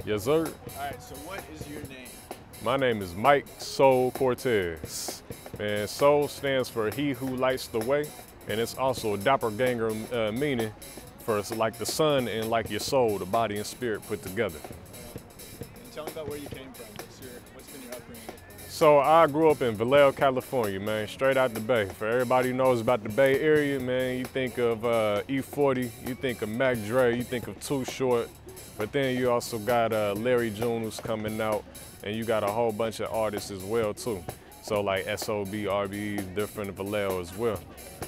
Yes, sir. All right, so what is your name? My name is Mikesol Cortez. And Sol stands for He Who Lights the Way, and it's also a doppelganger meaning for like the sun and like your soul, the body and spirit put together. And tell me about where you came from. What's been your upbringing? So I grew up in Vallejo, California, man, straight out the Bay. For everybody who knows about the Bay Area, man, you think of E40, you think of Mac Dre, you think of Too Short, but then you also got Larry June who's coming out, and you got a whole bunch of artists as well too. So like SOB, RBE, different Vallejo as well.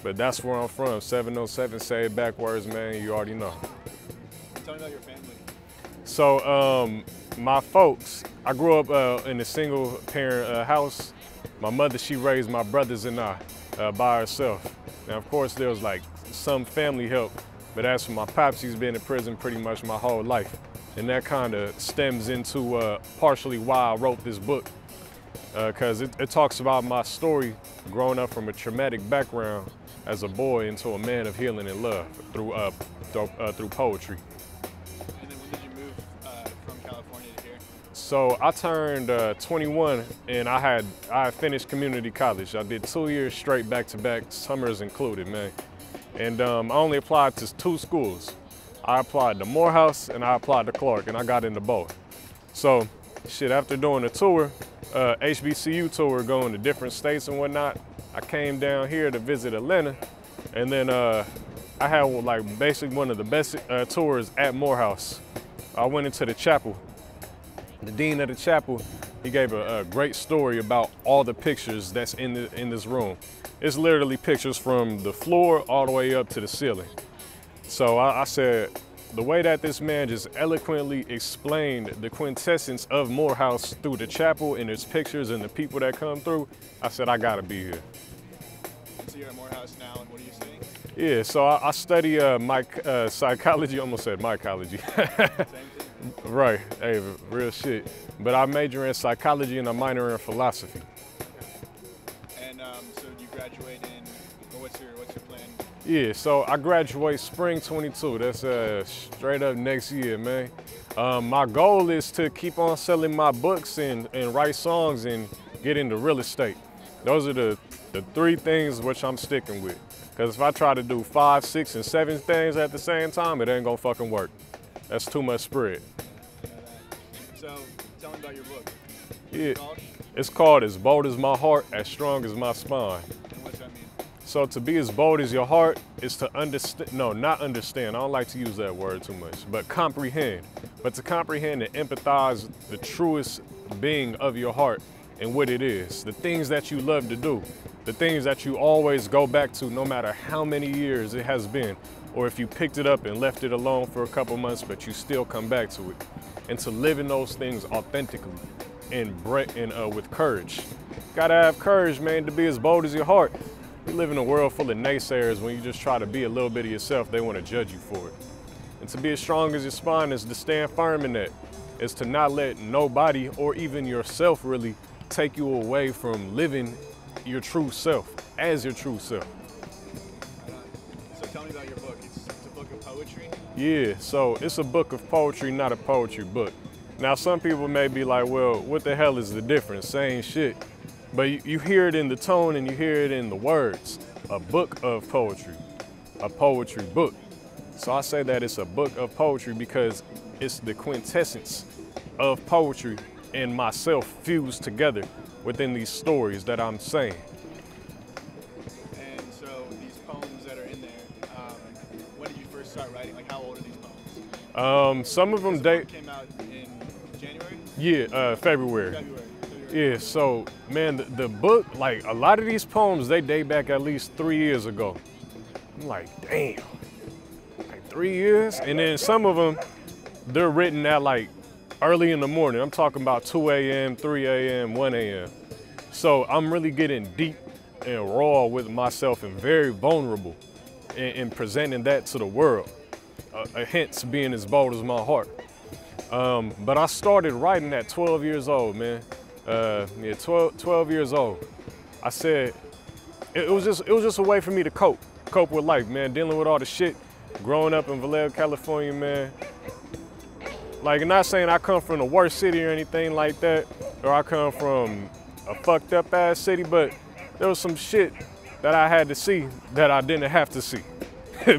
But that's where I'm from, 707, say it backwards, man, you already know. Tell me about your family. So my folks, I grew up in a single parent house. My mother, she raised my brothers and I by herself. Now of course there was like some family help, but as for my pops, he's been in prison pretty much my whole life. And that kind of stems into partially why I wrote this book. Because it talks about my story growing up from a traumatic background as a boy into a man of healing and love through poetry. And then when did you move from California to here? So I turned 21 and I had finished community college. I did 2 years straight back-to-back, summers included, man. And I only applied to 2 schools. I applied to Morehouse and I applied to Clark, and I got into both. So shit, after doing a tour, HBCU tour, going to different states and whatnot, I came down here to visit Atlanta, and then I had like basically one of the best tours at Morehouse. I went into the chapel. The dean of the chapel, he gave a great story about all the pictures that's in this room. It's literally pictures from the floor all the way up to the ceiling. So I said, the way that this man just eloquently explained the quintessence of Morehouse through the chapel and its pictures and the people that come through, I said, I gotta be here. So you're at Morehouse now, and what are you studying? Yeah, so I study psychology, almost said mycology. Same thing. Right, hey, real shit. But I major in psychology and I minor in philosophy. And so you graduate in, well, what's your plan? Yeah, so I graduate spring 22. That's straight up next year, man. My goal is to keep on selling my books and write songs and get into real estate. Those are the 3 things which I'm sticking with. Because if I try to do 5, 6, and 7 things at the same time, it ain't gonna fucking work. That's too much spread. So tell me about your book. Yeah, it's called As Bold as My Heart, As Strong as My Spine. And what's that mean? So to be as bold as your heart is to understand, no, not understand, I don't like to use that word too much, but comprehend. But to comprehend and empathize the truest being of your heart and what it is, the things that you love to do, the things that you always go back to no matter how many years it has been, or if you picked it up and left it alone for a couple months, but you still come back to it. And to live in those things authentically and with courage. Gotta have courage, man, to be as bold as your heart. We live in a world full of naysayers. When you just try to be a little bit of yourself, they want to judge you for it. And to be as strong as your spine is to stand firm in that. Is to not let nobody or even yourself really take you away from living your true self, as your true self. So tell me about your book. It's a book of poetry? Yeah, so it's a book of poetry, not a poetry book. Now some people may be like, well, what the hell is the difference? Same shit. But you hear it in the tone and you hear it in the words. A book of poetry, a poetry book. So I say that it's a book of poetry because it's the quintessence of poetry and myself fused together within these stories that I'm saying. And so these poems that are in there, when did you first start writing? Like, how old are these poems? Some of them date came out in January? Yeah, February. Yeah, so man, the book, like a lot of these poems, they date back at least 3 years ago. I'm like, damn, like 3 years? And then some of them, they're written at like early in the morning. I'm talking about 2 a.m., 3 a.m., 1 a.m. So I'm really getting deep and raw with myself and very vulnerable in presenting that to the world. Hence being as bold as my heart. But I started writing at 12 years old, man. Yeah, 12 years old. I said, it was just a way for me to cope with life, man, dealing with all the shit, growing up in Vallejo, California, man. Like, not saying I come from the worst city or anything like that, or I come from a fucked up ass city, but there was some shit that I had to see that I didn't have to see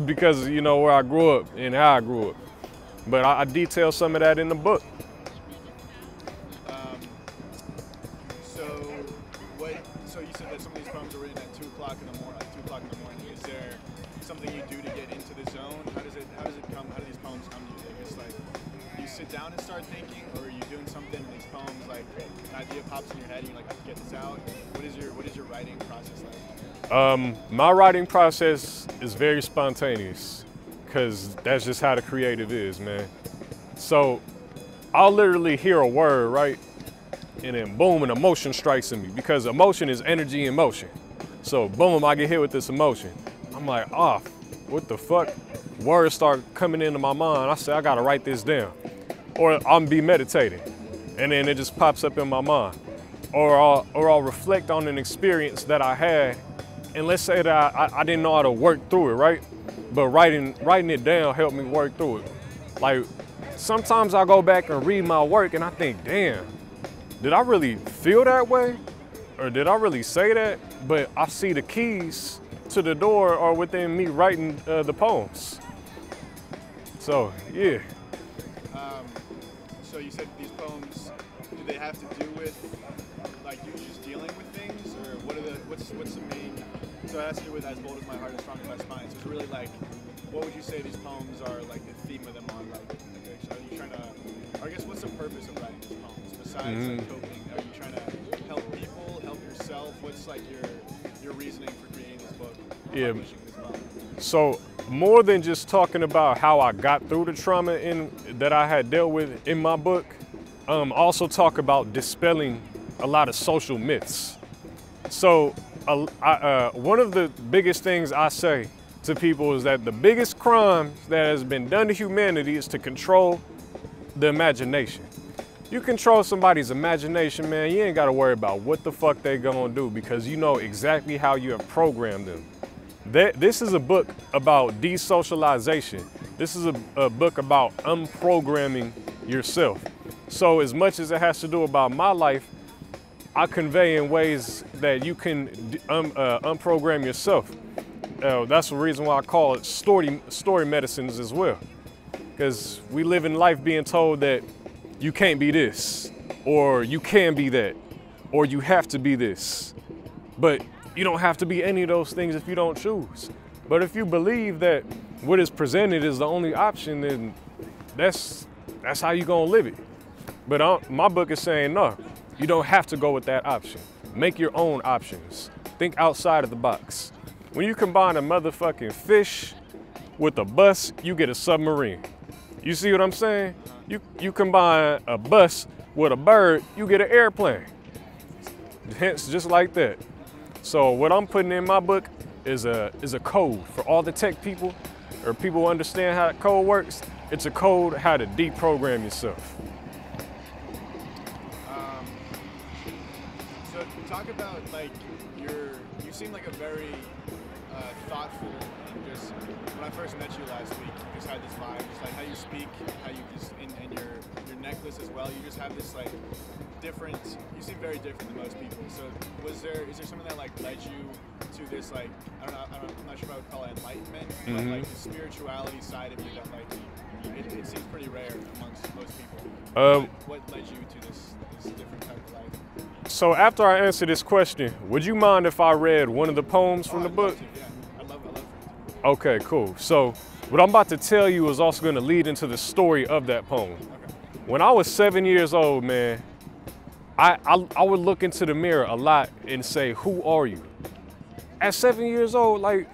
because, you know, where I grew up and how I grew up. But I detail some of that in the book. So you said that some of these poems are written at 2 o'clock in the morning. Is there something you do to get into the zone? How do these poems come to you? It's like you sit down and start thinking, or are you doing something in these poems, like an idea pops in your head and you're like, I have to get this out? What is your writing process like? My writing process is very spontaneous, because that's just how the creative is, man. So I'll literally hear a word, right? And then boom, an emotion strikes in me, because emotion is energy in motion. So boom, I get hit with this emotion. I'm like, oh, what the fuck? Words start coming into my mind. I say, I gotta write this down. Or I'll be meditating, and then it just pops up in my mind. Or I'll reflect on an experience that I had, and let's say that I didn't know how to work through it, right? But writing it down helped me work through it. Like, sometimes I go back and read my work and I think, damn, did I really feel that way? Or did I really say that? But I see the keys to the door are within me writing the poems. So, yeah. So you said these poems, do they have to do with, like, you just dealing with things? Or what's the main, so it has to do with as bold as my heart, as strong as my spine. So it's really like, what would you say these poems are, like, the theme of them are? Like, okay, so are you trying to, I guess, what's the purpose of writing these poems besides like coping? Are you trying to help people, help yourself? What's like your reasoning for creating this book? Yeah. So more than just talking about how I got through the trauma that I had dealt with in my book, also talk about dispelling a lot of social myths. So one of the biggest things I say to people is that the biggest crime that has been done to humanity is to control the imagination. You control somebody's imagination, man, you ain't gotta worry about what the fuck they gonna do, because you know exactly how you have programmed them. This is a book about desocialization. This is a book about unprogramming yourself. So as much as it has to do about my life, I convey in ways that you can unprogram yourself. That's the reason why I call it story medicines as well. Because we live in life being told that you can't be this, or you can be that, or you have to be this. But you don't have to be any of those things if you don't choose. But if you believe that what is presented is the only option, then that's how you're gonna live it. But my book is saying, no, you don't have to go with that option. Make your own options. Think outside of the box. When you combine a motherfucking fish with a bus, you get a submarine. You see what I'm saying? You combine a bus with a bird, you get an airplane. Hence, just like that. So what I'm putting in my book is a code for all the tech people, or people who understand how that code works. It's a code how to deprogram yourself. So talk about, like, you seem like a very thoughtful, and just, when I first met you last week, you just had this vibe, just like how you speak, how you just, and your necklace as well, you just have this, like, different, you seem very different than most people. So is there something that, like, led you to this, like, I'm not sure if I would call it enlightenment, but like the spirituality side of you that, like, it seems pretty rare amongst most people. What led you to this different type of life? So after I answer this question, would you mind if I read one of the poems from the book? Yeah, I love it. Okay, cool. So what I'm about to tell you is also gonna lead into the story of that poem. Okay. When I was 7 years old, man, I would look into the mirror a lot and say, who are you? At 7 years old, like,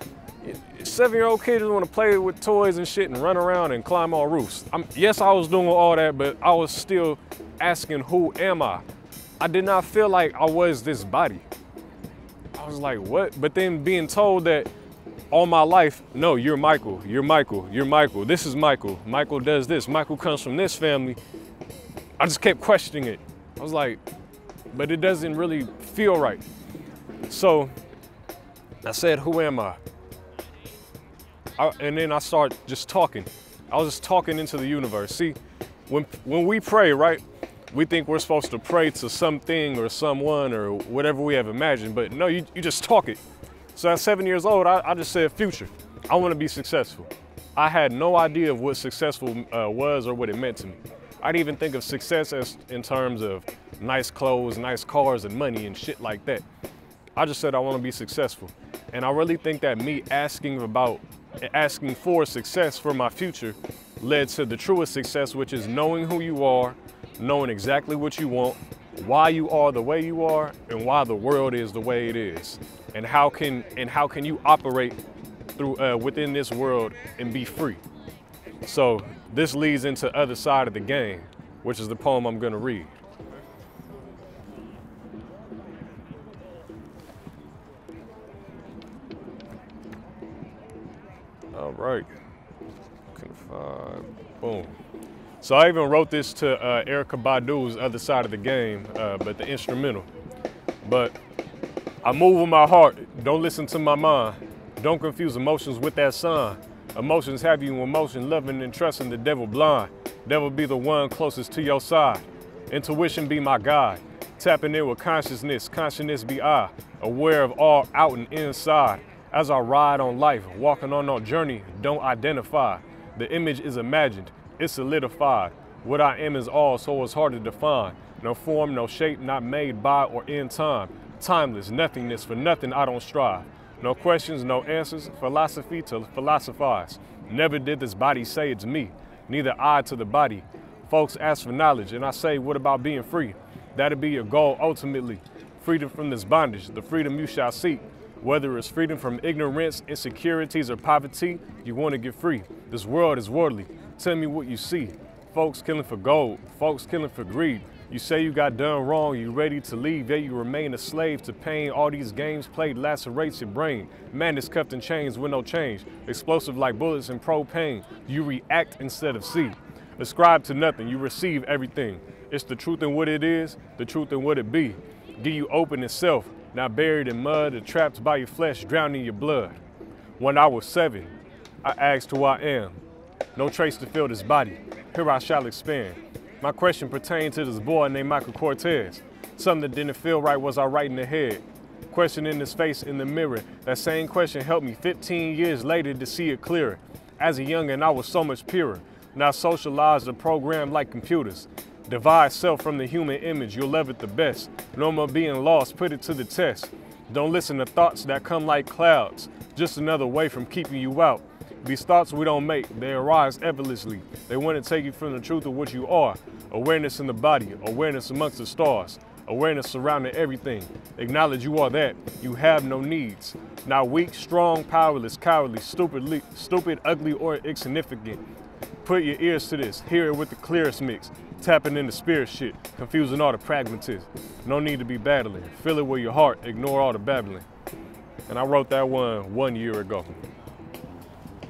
7-year-old kids want to play with toys and shit and run around and climb on roofs. Yes, I was doing all that, but I was still asking, who am I? I did not feel like I was this body. I was like, what? But then being told that all my life, no, you're Michael, you're Michael, you're Michael, this is Michael, Michael does this, Michael comes from this family. I just kept questioning it. I was like, but it doesn't really feel right. So I said, who am I? And then I started just talking. I was just talking into the universe. See, when we pray, right, we think we're supposed to pray to something or someone or whatever we have imagined, but no, you just talk it. So at 7 years old, I just said future. I want to be successful. I had no idea of what successful was or what it meant to me. I didn't even think of success as in terms of nice clothes, nice cars, and money and shit like that. I just said I want to be successful. And I really think that me asking for success for my future led to the truest success, which is knowing who you are, knowing exactly what you want, why you are the way you are, and why the world is the way it is. And how can you operate through within this world and be free. So this leads into Other Side of the Game, which is the poem I'm gonna read. All right, boom. So I even wrote this to Erykah Badu's Other Side of the Game, but the instrumental. But I move with my heart, don't listen to my mind. Don't confuse emotions with that sign. Emotions have you in motion, loving and trusting the devil blind. Devil be the one closest to your side. Intuition be my guide. Tapping in with consciousness, consciousness be I. Aware of all out and inside. As I ride on life, walking on our journey, don't identify. The image is imagined, it's solidified. What I am is all, so it's hard to define. No form, no shape, not made by or in time. Timeless, nothingness, for nothing I don't strive. No questions, no answers, philosophy to philosophize. Never did this body say it's me, neither I to the body. Folks ask for knowledge, and I say, what about being free? That'll be your goal ultimately. Freedom from this bondage, the freedom you shall seek. Whether it's freedom from ignorance, insecurities, or poverty, you want to get free. This world is worldly. Tell me what you see. Folks killing for gold, folks killing for greed. You say you got done wrong, you ready to leave, yet you remain a slave to pain. All these games played lacerates your brain. Man is cuffed in chains with no change. Explosive like bullets and propane. You react instead of see. Ascribe to nothing, you receive everything. It's the truth in what it is, the truth in what it be. Give you open in self, not buried in mud or trapped by your flesh, drowned in your blood. When I was 7, I asked who I am. No trace to fill this body. Here I shall expand. My question pertained to this boy named Sol Cortez. Something that didn't feel right was I right in the head. Question in his face in the mirror. That same question helped me 15 years later to see it clearer. As a youngin', I was so much purer. Now socialized and programmed like computers. Divide self from the human image, you'll love it the best. No more being lost, put it to the test. Don't listen to thoughts that come like clouds. Just another way from keeping you out. These thoughts we don't make, they arise effortlessly. They want to take you from the truth of what you are. Awareness in the body, awareness amongst the stars, awareness surrounding everything. Acknowledge you are that, you have no needs. Not weak, strong, powerless, cowardly, stupid, ugly, or insignificant. Put your ears to this, hear it with the clearest mix. Tapping into spirit shit, confusing all the pragmatism. No need to be battling, feel it with your heart, ignore all the babbling. And I wrote that one year ago.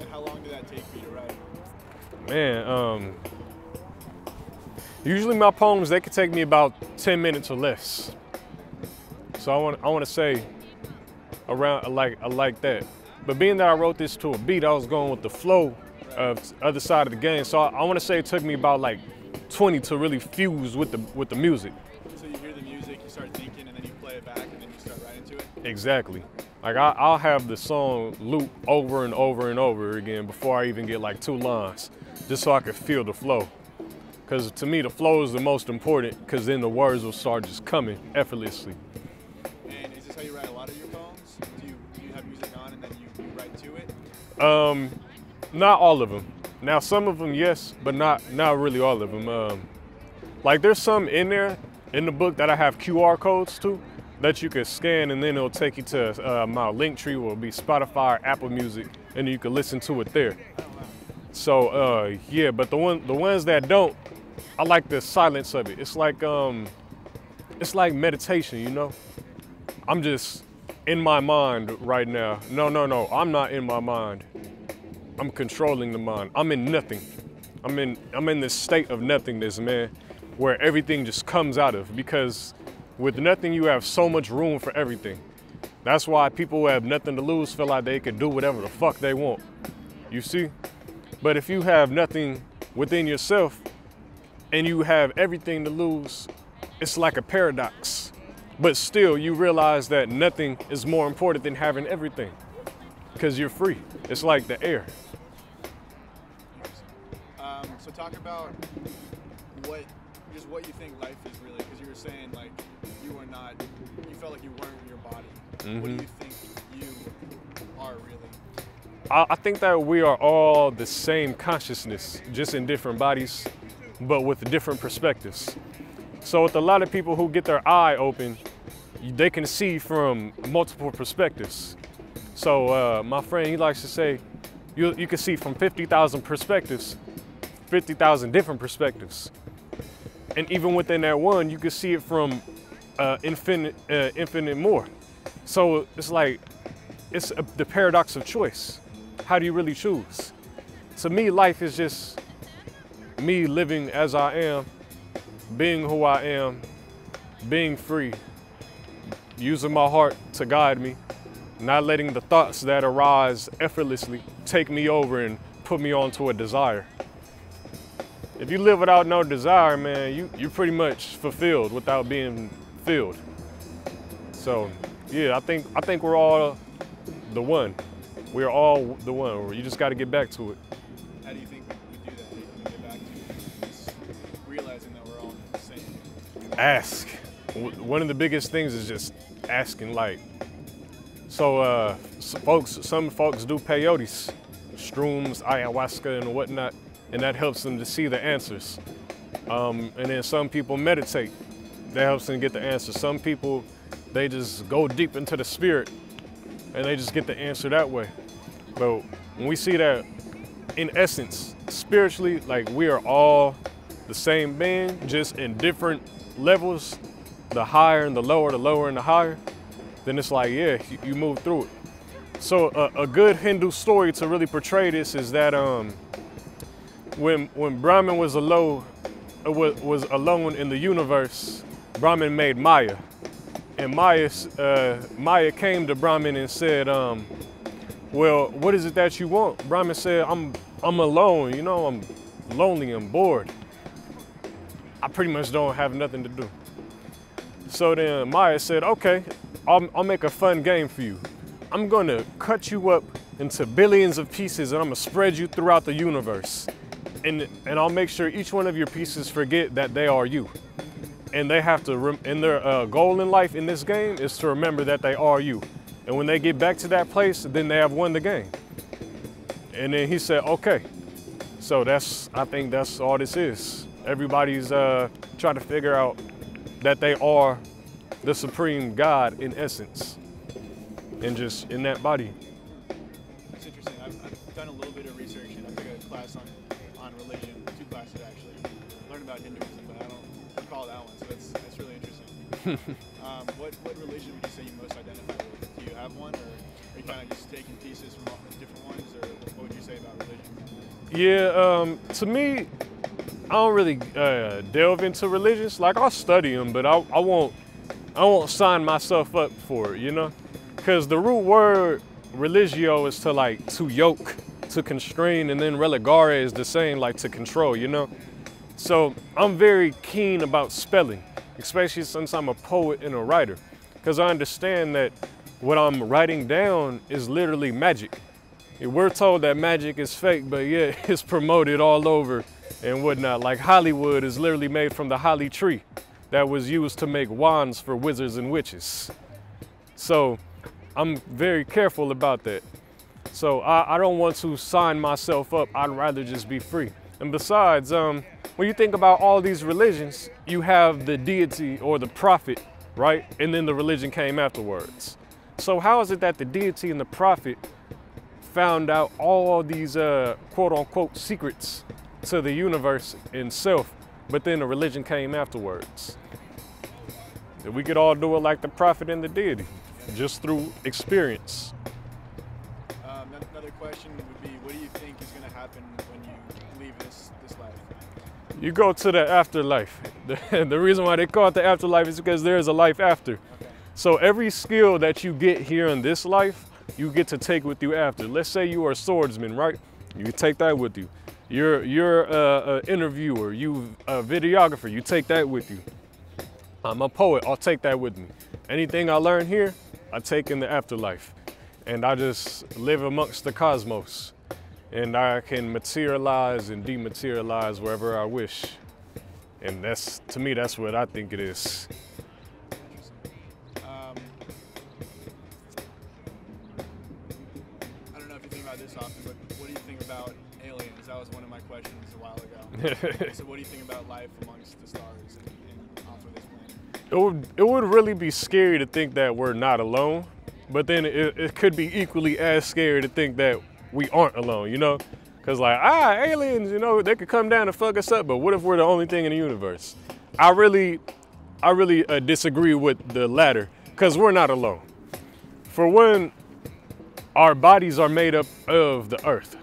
How long did that take for you to write? Man, usually my poems, they could take me about 10 minutes or less. So I want to say around like that. But being that I wrote this to a beat, I was going with the flow of Other Side of the Game. So I want to say it took me about like 20 to really fuse with the music. So you hear the music, you start thinking, and then you play it back, and then you start writing to it? Exactly. Like I'll have the song loop over and over and over again before I even get like 2 lines, just so I could feel the flow. Because to me, the flow is the most important, because then the words will start just coming effortlessly. And is this how you write a lot of your poems? Do you have music on and then you write to it? Not all of them. Now some of them, yes, but not really all of them. Like there's some in there in the book that I have QR codes to that you can scan, and then it'll take you to my Linktree, will be Spotify or Apple Music, and you can listen to it there. So yeah, but the ones that don't, I like the silence of it. It's like meditation, you know? I'm just in my mind right now. No, I'm not in my mind. I'm controlling the mind. I'm in nothing. I'm in this state of nothingness, man, where everything just comes out of, because with nothing, you have so much room for everything. That's why people who have nothing to lose feel like they can do whatever the fuck they want. You see? But if you have nothing within yourself, and you have everything to lose, it's like a paradox. But still, you realize that nothing is more important than having everything, because you're free. It's like the air. So talk about what you think life is really, because you were saying like you felt like you weren't in your body. Mm-hmm. What do you think you are really? I think that we are all the same consciousness, just in different bodies, but with different perspectives. So with a lot of people who get their eye open, they can see from multiple perspectives. So my friend, he likes to say, you can see from 50,000 perspectives, 50,000 different perspectives. And even within that one, you can see it from infinite more. So it's like, it's the paradox of choice. How do you really choose? To me, life is just me living as I am, being who I am, being free, using my heart to guide me, not letting the thoughts that arise effortlessly take me over and put me onto a desire. If you live without no desire, man, you're pretty much fulfilled without being filled. So, yeah, I think we're all the one. We're all the one. You just got to get back to it. How do you think we do that? How do you get back to just realizing that we're all the same? Ask. One of the biggest things is just asking. Like, so some folks do peyotes, shrooms, ayahuasca, and whatnot, and that helps them to see the answers. And then some people meditate. That helps them get the answers. Some people, they just go deep into the spirit, and they just get the answer that way. But when we see that, in essence, spiritually, like we are all the same being, just in different levels, the higher and the lower and the higher, then it's like, yeah, you move through it. So a good Hindu story to really portray this is that when Brahman was alone in the universe, Brahman made Maya. And Maya came to Brahman and said, well, what is it that you want? Brahman said, I'm alone, you know, I'm lonely, I'm bored. I pretty much don't have nothing to do. So then Maya said, okay, I'll make a fun game for you. I'm gonna cut you up into billions of pieces and I'm gonna spread you throughout the universe. And I'll make sure each one of your pieces forget that they are you. And they have to, and their goal in life in this game is to remember that they are you. And when they get back to that place, then they have won the game. And then he said, okay. So I think that's all this is. Everybody's trying to figure out that they are the supreme God in essence, and just in that body. It's interesting. I've done a little bit of research, and I took a class on religion, 2 classes actually. Learned about Hinduism, but I don't recall that one, so that's really interesting. What religion would you say you most identify with? Do you have one, or are you kind of just taking pieces from all the different ones, or what would you say about religion? Yeah, to me, I don't really delve into religions. Like, I'll study them, but I won't sign myself up for it, you know? Because the root word religio is to yoke, to constrain, and then religare is the same, like to control, you know? So I'm very keen about spelling, especially since I'm a poet and a writer, because I understand that what I'm writing down is literally magic. We're told that magic is fake, but yeah, it's promoted all over and whatnot. Like Hollywood is literally made from the holly tree that was used to make wands for wizards and witches. So I'm very careful about that. So I don't want to sign myself up. I'd rather just be free. And besides, when you think about all these religions, you have the deity or the prophet, right? And then the religion came afterwards. So how is it that the deity and the prophet found out all these quote unquote secrets to the universe and self, but then the religion came afterwards? That we could all do it like the prophet and the deity, just through experience. Another question would be, what do you think is going to happen when you leave this life? You go to the afterlife. The reason why they call it the afterlife is because there is a life after. Okay. So every skill that you get here in this life, you get to take with you after. Let's say you are a swordsman, right? You can take that with you. You're a interviewer, you a videographer, you take that with you. I'm a poet, I'll take that with me. Anything I learn here, I take in the afterlife. And I just live amongst the cosmos. And I can materialize and dematerialize wherever I wish. And that's, to me, that's what I think it is. I don't know if you think about this often, but what do you think about aliens? That was one of my questions a while ago. So what do you think about life amongst the stars and off of this planet? It would really be scary to think that we're not alone, but then it could be equally as scary to think that we aren't alone, you know? Cause like, aliens, you know, they could come down and fuck us up, but what if we're the only thing in the universe? I really disagree with the latter, cause we're not alone. For one, our bodies are made up of the earth,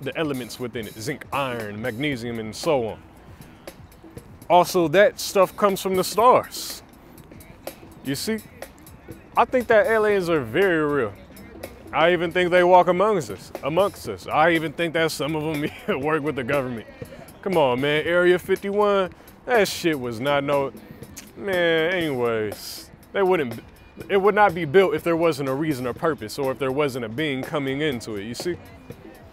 the elements within it, zinc, iron, magnesium, and so on. Also, that stuff comes from the stars. You see? I think that aliens are very real. I even think they walk amongst us. I even think that some of them work with the government. Come on, man, Area 51, that shit was not no, man, anyways. It would not be built if there wasn't a reason or purpose, or if there wasn't a being coming into it, you see?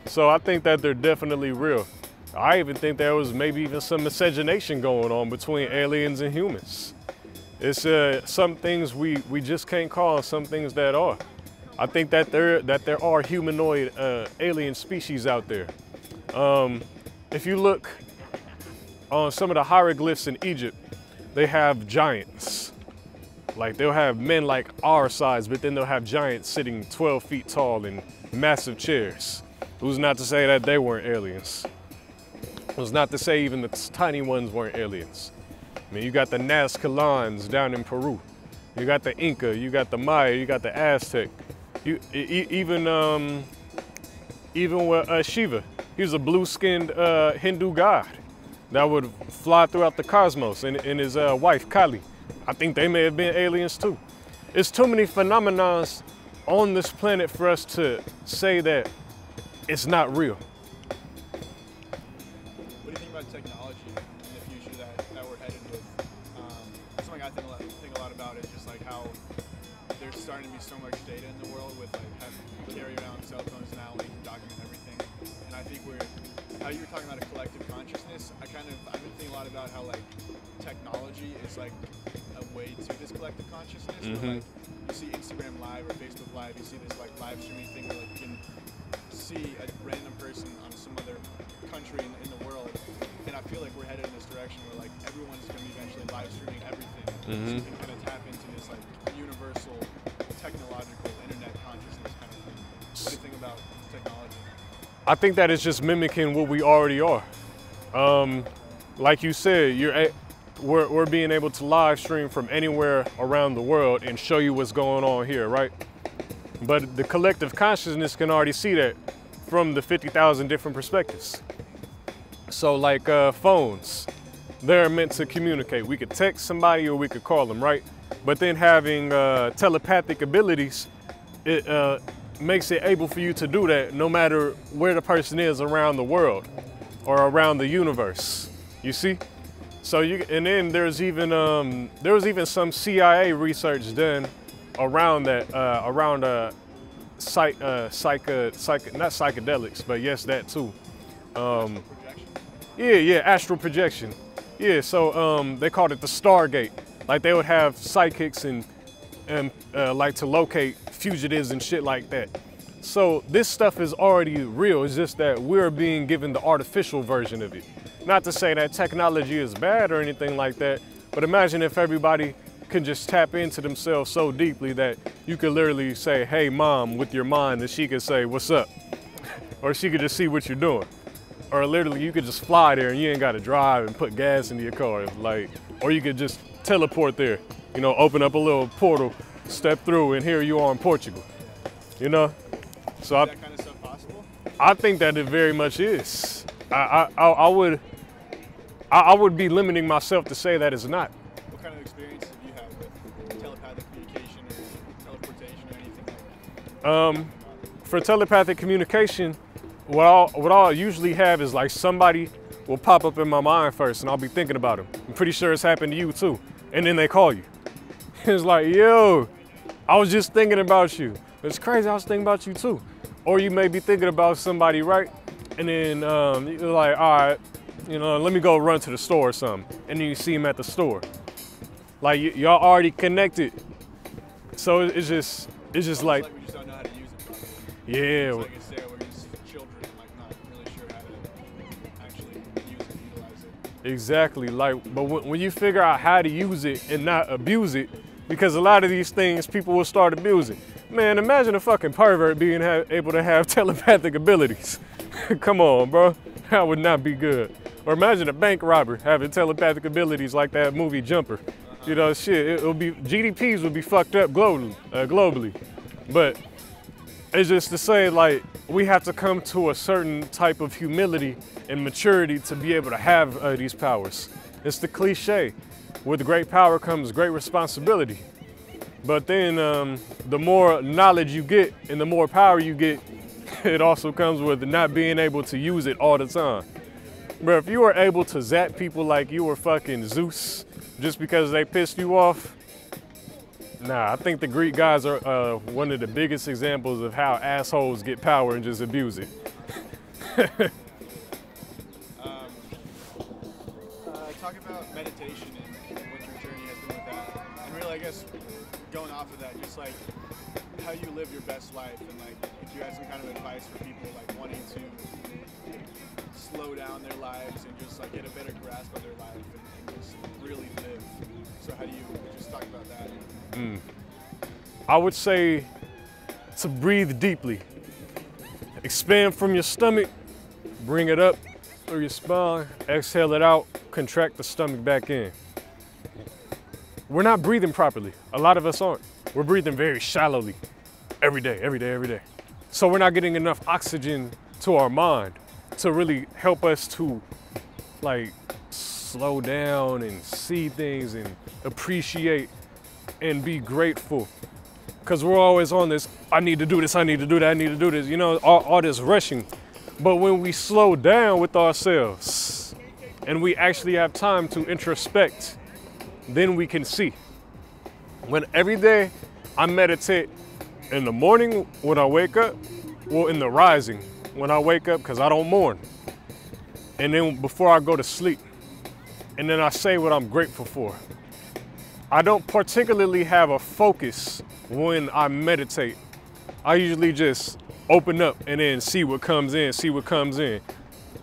So I think that they're definitely real. I even think there was maybe even some miscegenation going on between aliens and humans. It's some things we just can't call, some things that are. I think that there are humanoid alien species out there. If you look on some of the hieroglyphs in Egypt, they have giants. Like they'll have men like our size, but then they'll have giants sitting 12 feet tall in massive chairs. Who's not to say that they weren't aliens? Who's not to say even the tiny ones weren't aliens? I mean, you got the Nazcalans down in Peru. You got the Inca, you got the Maya, you got the Aztec. Even with Shiva, he was a blue-skinned Hindu god that would fly throughout the cosmos, and his wife Kali. I think they may have been aliens too. It's too many phenomena on this planet for us to say that it's not real. What do you think about technology in the future that we're headed with? Something I think a lot about is just like how there's starting to be so much data in the world with like having carry around cell phones now where you can document everything. And I think how you were talking about a collective consciousness, I've been thinking a lot about how like technology is like a way to this collective consciousness. Where, like you see Instagram Live or Facebook Live, you see this like live streaming thing where like you can see a random person on some other country in the world. And I feel like we're headed in this direction where like everyone's going to be eventually live streaming everything. So you can kind of tap into this like universal technological internet consciousness kind of thing. What do you think about technology? I think that it's just mimicking what we already are. Like you said, we're being able to live stream from anywhere around the world and show you what's going on here, right? But the collective consciousness can already see that from the 50,000 different perspectives. So like phones, they're meant to communicate. We could text somebody or we could call them, right? But then having telepathic abilities, it makes it able for you to do that no matter where the person is around the world or around the universe, you see? So and then there's even, there was even some CIA research done around that, not psychedelics, but yes, that too. Yeah, astral projection. Yeah, so they called it the Stargate. Like they would have psychics and like to locate fugitives and shit like that. So this stuff is already real. It's just that we're being given the artificial version of it. Not to say that technology is bad or anything like that, but imagine if everybody can just tap into themselves so deeply that you could literally say, hey mom, with your mind, and she could say, what's up? Or she could just see what you're doing. Or literally you could just fly there and you ain't gotta drive and put gas into your car. Like, or you could just teleport there, you know, open up a little portal, step through, and here you are in Portugal, you know? So Is that kind of stuff possible? I think that it very much is. I would be limiting myself to say that it's not. What kind of experience have you had with telepathic communication or teleportation or anything like that? For telepathic communication, what I'll usually have is like somebody will pop up in my mind first and I'll be thinking about them. I'm pretty sure it's happened to you too. And then they call you. It's like, yo, I was just thinking about you. It's crazy, I was thinking about you too. Or you may be thinking about somebody, right? And then you're like, all right, let me go run to the store or something. And then you see him at the store. Like y'all already connected. So it's just like we just don't know how to use it properly. Yeah. It's like it's there, we're just children and like not really sure how to actually use it and utilize it. Exactly, like, but when you figure out how to use it and not abuse it, because a lot of these things people will start abusing. Man, imagine a fucking pervert being able to have telepathic abilities. Come on, bro, that would not be good. Or imagine a bank robber having telepathic abilities like that movie Jumper. You know, shit, GDPs would be fucked up globally. But it's just to say, like, we have to come to a certain type of humility and maturity to be able to have these powers. It's the cliche. With great power comes great responsibility. But then the more knowledge you get and the more power you get, it also comes with not being able to use it all the time. Bro, if you were able to zap people like you were fucking Zeus just because they pissed you off, nah, I think the Greek gods are one of the biggest examples of how assholes get power and just abuse it. Talk about meditation and what your journey has been with that. And really, I guess, going off of that, just like how you live your best life and like if you had some kind of advice for people like wanting to slow down their lives and just like get a better grasp of their life and just really live. So how do you just talk about that? I would say to breathe deeply. Expand from your stomach, bring it up through your spine, exhale it out, contract the stomach back in. We're not breathing properly. A lot of us aren't. We're breathing very shallowly every day, every day, every day. So we're not getting enough oxygen to our mind to really help us to like slow down and see things and appreciate and be grateful. Because we're always on this, I need to do this, I need to do that, I need to do this, you know, all this rushing. But when we slow down with ourselves and we actually have time to introspect, then we can see. When every day I meditate in the morning when I wake up, well, in the rising when I wake up, because I don't mourn. And then before I go to sleep, and then I say what I'm grateful for. I don't particularly have a focus when I meditate. I usually just open up and then see what comes in, see what comes in.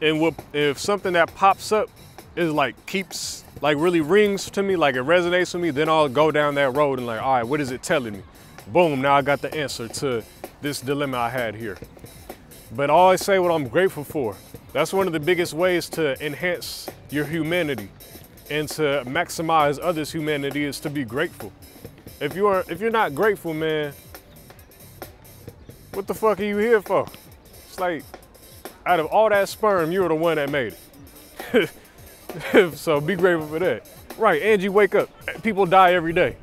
And if something that pops up is like keeps, like really rings to me, like it resonates with me, then I'll go down that road and like, all right, what is it telling me? Boom, now I got the answer to this dilemma I had here. But I always say what I'm grateful for. That's one of the biggest ways to enhance your humanity and to maximize others' humanity is to be grateful. If you're not grateful, man, what the fuck are you here for? It's like, out of all that sperm, you're the one that made it. So be grateful for that. Right, and you wake up, people die every day.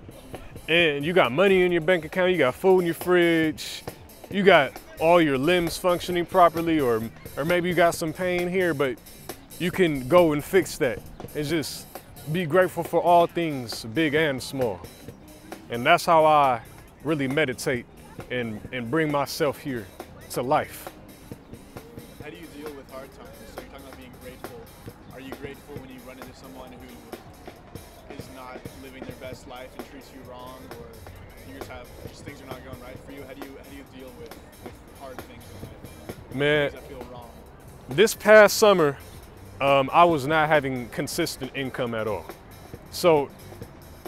And you got money in your bank account, you got food in your fridge, you got all your limbs functioning properly, or maybe you got some pain here, but you can go and fix that. And just be grateful for all things, big and small. And that's how I really meditate and bring myself here to life. How do you deal with hard times? So you're talking about being grateful. Are you grateful when you run into someone who is not living their best life and treats you wrong, or you just things are not going right for you? How do you deal with hard things in life? Man, things that feel wrong? This past summer, I was not having consistent income at all. So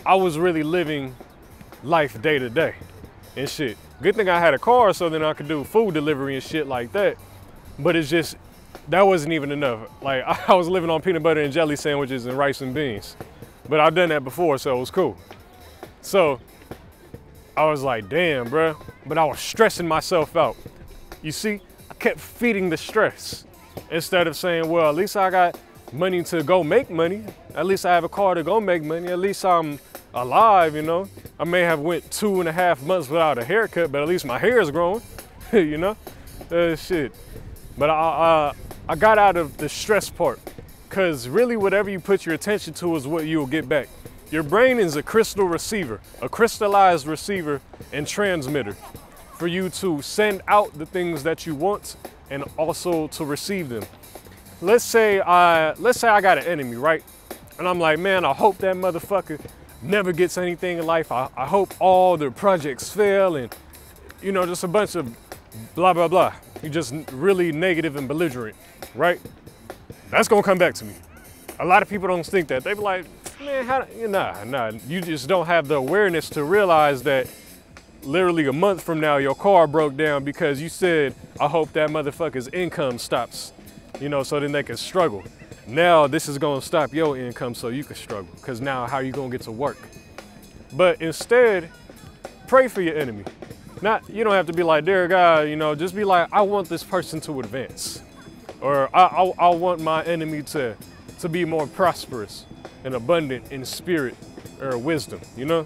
I was really living life day to day and shit. Good thing I had a car so then I could do food delivery and shit like that. But it's just, that wasn't even enough. Like I was living on peanut butter and jelly sandwiches and rice and beans. But I've done that before, so it was cool. So I was like, damn, bro. But I was stressing myself out. You see, I kept feeding the stress instead of saying, well, at least I got money to go make money. At least I have a car to go make money. At least I'm alive, you know. I may have went 2.5 months without a haircut, but at least my hair is growing, you know. Shit. But I got out of the stress part, because really whatever you put your attention to is what you'll get back. Your brain is a crystal receiver, a crystallized receiver and transmitter for you to send out the things that you want and also to receive them. Let's say I got an enemy, right? And I'm like, man, I hope that motherfucker never gets anything in life. I hope all their projects fail, and you know, just a bunch of blah, blah, blah. You're just really negative and belligerent, right? That's gonna come back to me. A lot of people don't think that. They be like, man, nah. You just don't have the awareness to realize that literally a month from now, your car broke down because you said, I hope that motherfucker's income stops, you know, so then they can struggle. Now this is gonna stop your income so you can struggle, because now how you gonna get to work? But instead, pray for your enemy. You don't have to be like, dear God, you know, just be like, I want this person to advance. Or I want my enemy to be more prosperous and abundant in spirit or wisdom, you know?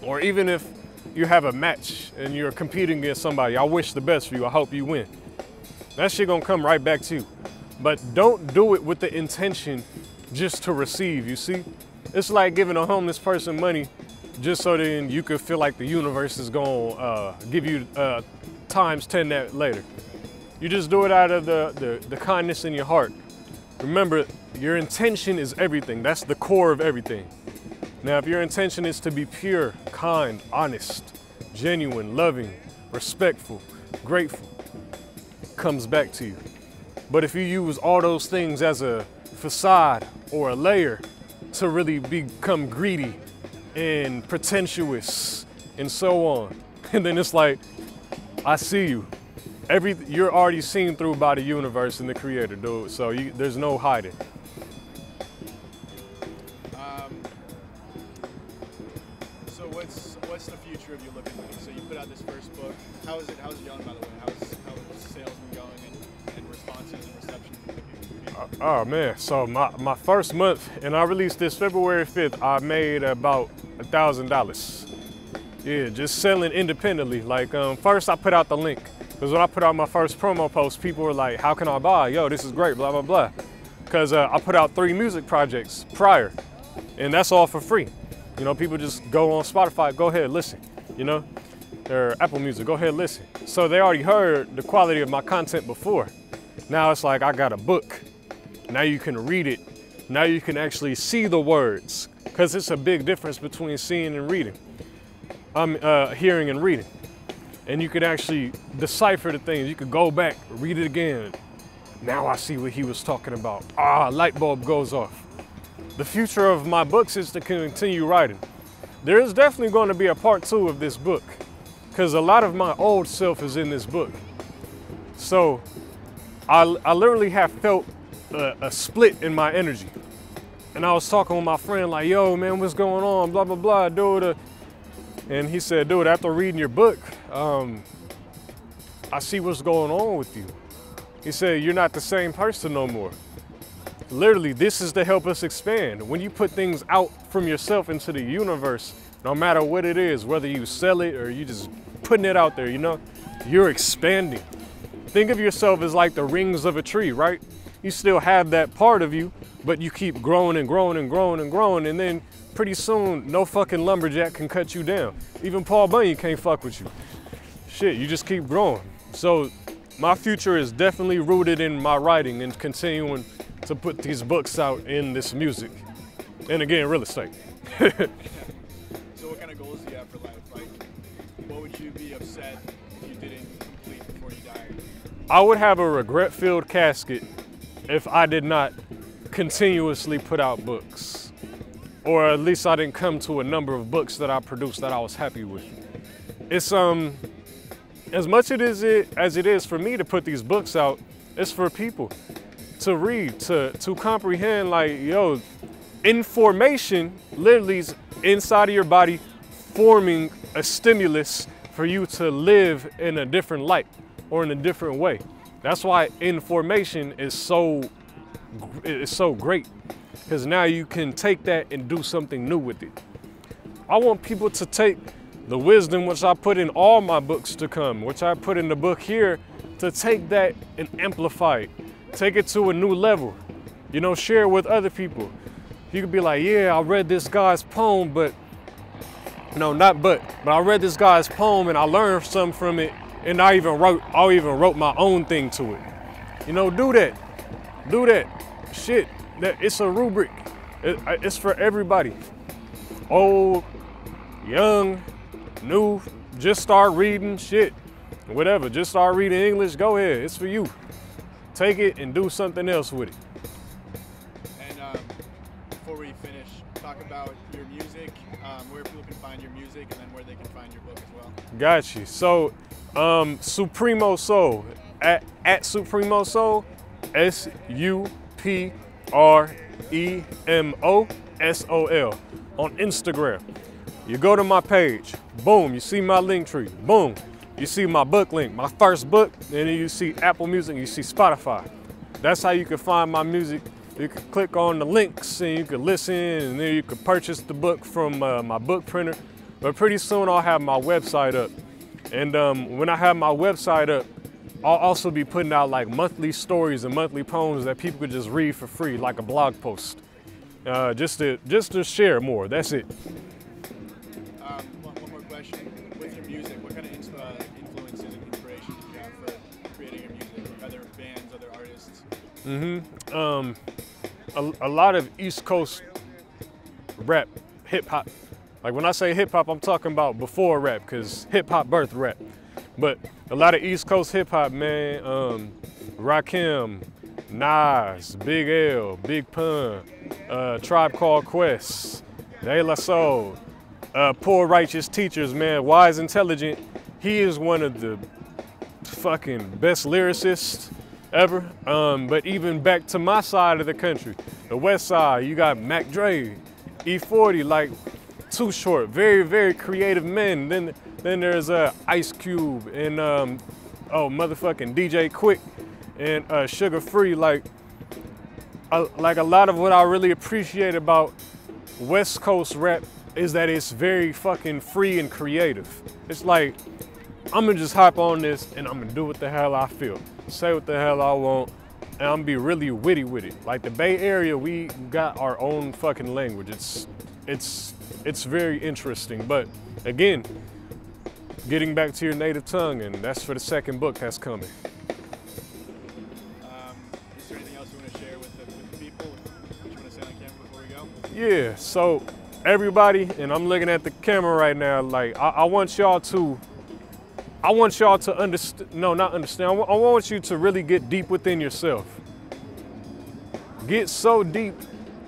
Or even if you have a match and you're competing against somebody, I wish the best for you, I hope you win. That shit gonna come right back to you. But don't do it with the intention just to receive, you see? It's like giving a homeless person money just so then you could feel like the universe is gonna give you times 10 that later. You just do it out of the kindness in your heart. Remember, your intention is everything. That's the core of everything. Now, if your intention is to be pure, kind, honest, genuine, loving, respectful, grateful, comes back to you. But if you use all those things as a facade or a layer to really become greedy and pretentious and so on, and then it's like, I see you. You're already seen through by the universe and the creator, dude. So there's no hiding. So what's the future of you looking like? So you put out this first book. How's it going, by the way? How's sales been going and responses and reception from the people? Oh man, so my first month, and I released this February 5th, I made about $1,000. Yeah, just selling independently. Like first I put out the link. Because when I put out my first promo post, people were like, how can I buy? Yo, this is great, blah, blah, blah. Because I put out 3 music projects prior, and that's all for free. You know, people just go on Spotify, go ahead, listen, you know, or Apple Music, go ahead, listen. So they already heard the quality of my content before. Now it's like, I got a book. Now you can read it. Now you can actually see the words, because it's a big difference between seeing and reading. Hearing and reading. And you could actually decipher the things. You could go back, read it again. Now I see what he was talking about. Light bulb goes off. The future of my books is to continue writing. There is definitely going to be a part 2 of this book, because a lot of my old self is in this book. So I literally have felt a split in my energy. And I was talking with my friend like, yo, man, what's going on? Blah, blah, blah, dude. And he said, dude, after reading your book, I see what's going on with you. He said, you're not the same person no more. Literally, this is to help us expand. When you put things out from yourself into the universe, no matter what it is, whether you sell it or you just putting it out there, you know, you're expanding. Think of yourself as like the rings of a tree, right? You still have that part of you, but you keep growing and growing and growing and growing, and then pretty soon, no fucking lumberjack can cut you down. Even Paul Bunyan can't fuck with you. Shit, you just keep growing. So my future is definitely rooted in my writing and continuing to put these books out in this music. And again, real estate. So what kind of goals do you have for life? Like, what would you be upset if you didn't complete before you died? I would have a regret-filled casket if I did not continuously put out books. Or at least I didn't come to a number of books that I produced that I was happy with. It's as much as it is for me to put these books out, it's for people to read, to comprehend, like, yo, information literally is inside of your body forming a stimulus for you to live in a different light or in a different way. That's why information is so great. Because now you can take that and do something new with it. I want people to take the wisdom which I put in all my books to come, which I put in the book here, to take that and amplify it, take it to a new level, you know, share it with other people. You could be like, yeah, I read this guy's poem, but I read this guy's poem and I learned something from it, and I even wrote my own thing to it. You know, do that. Shit, it's a rubric. It's for everybody. Old, young, new, just start reading shit. Whatever, just start reading English, go ahead, it's for you. Take it and do something else with it. And before we finish, talk about your music, where people can find your music, and then where they can find your book as well. Got you. So, Supremo Sol, at Supremo Sol, SUPREMOSOL on Instagram. You go to my page, boom, you see my link tree, boom, you see my book link, my first book, and then you see Apple Music, you see Spotify. That's how you can find my music. You can click on the links and you can listen, and then you can purchase the book from my book printer. But pretty soon I'll have my website up. And when I have my website up, I'll also be putting out like monthly stories and monthly poems that people could just read for free, like a blog post, just to share more. That's it. One more question. With your music, what kind of influences and inspiration do you have for creating your music? Other bands, other artists? A lot of East Coast rap, hip hop. Like when I say hip hop, I'm talking about before rap, because hip hop birthed rap. But a lot of East Coast hip hop, man. Rakim, Nas, Big L, Big Pun, Tribe Called Quest, De La Soul, Poor Righteous Teachers, man. Wise Intelligent. He is one of the fucking best lyricists ever. But even back to my side of the country, the West Side, you got Mac Dre, E40, like Too Short, very, very creative men. Then there's Ice Cube and motherfucking DJ Quick and Sugar Free. Like a lot of what I really appreciate about West Coast rap is that it's very fucking free and creative. It's like, I'm gonna just hop on this and I'm gonna do what the hell I feel, say what the hell I want, and I'm gonna be really witty with it. Like the Bay Area, we got our own fucking language. It's very interesting. But again, getting back to your native tongue, and that's for the second book that's coming. Is there anything else you want to share with the people? What you want to say on camera before we go? Yeah, so everybody, and I'm looking at the camera right now, like I want y'all to understand, no, not understand, I want you to really get deep within yourself. Get so deep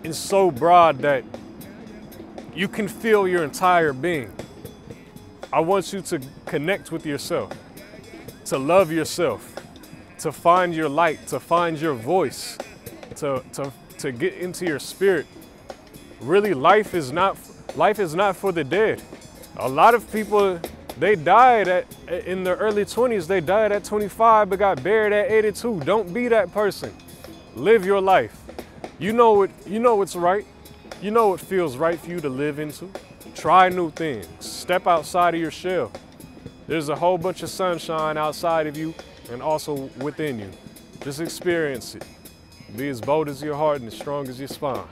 and so broad that you can feel your entire being. I want you to connect with yourself, to love yourself, to find your light, to find your voice, to get into your spirit. Really, life is not for the dead. A lot of people, they died in their early 20s, they died at 25 but got buried at 82. Don't be that person. Live your life. You know what's right. You know what feels right for you to live into. Try new things. Step outside of your shell. There's a whole bunch of sunshine outside of you and also within you. Just experience it. Be as bold as your heart and as strong as your spine.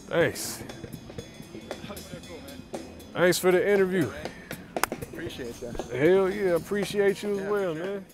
Thanks. That was so cool, man. Thanks for the interview. Appreciate that. Hell yeah, appreciate you as well, man.